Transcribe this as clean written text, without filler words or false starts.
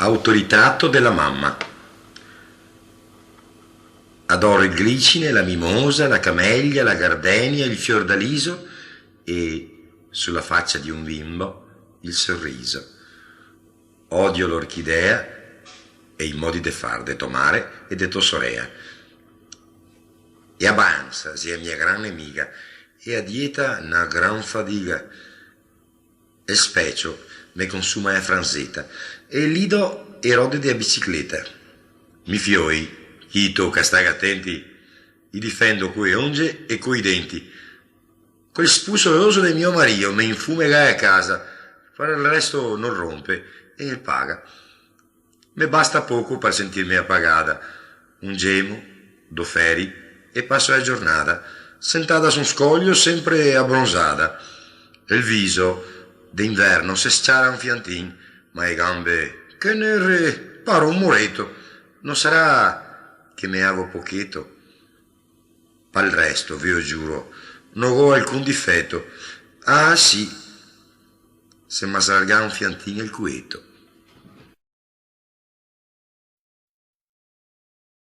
Autoritratto della mamma. Adoro il glicine, la mimosa, la camellia, la gardenia, il fiordaliso e, sulla faccia di un bimbo, il sorriso. Odio l'orchidea e i modi de far de tomare e de tossorea. E avanza, sia mia gran nemica, e a dieta una gran fadiga. E specio me consuma a franzeta, e lido e rode de bicicletta. Mi fioi, chi tocca stare attenti, i difendo coi onge e coi denti. Quel spusoloso del mio marito me infumega a casa, fare il resto non rompe e paga. Me basta poco per sentirmi appagata. Un gemo, do feri e passo la giornata, sentada su un scoglio sempre abbronzata. Il viso d'inverno se sciara un fiantin, ma le gambe che nere paro un muretto. Non sarà che me avo pochetto? Pal resto, vi lo giuro, non ho alcun difetto. Ah sì, se m'assalga un fiantin il cueto.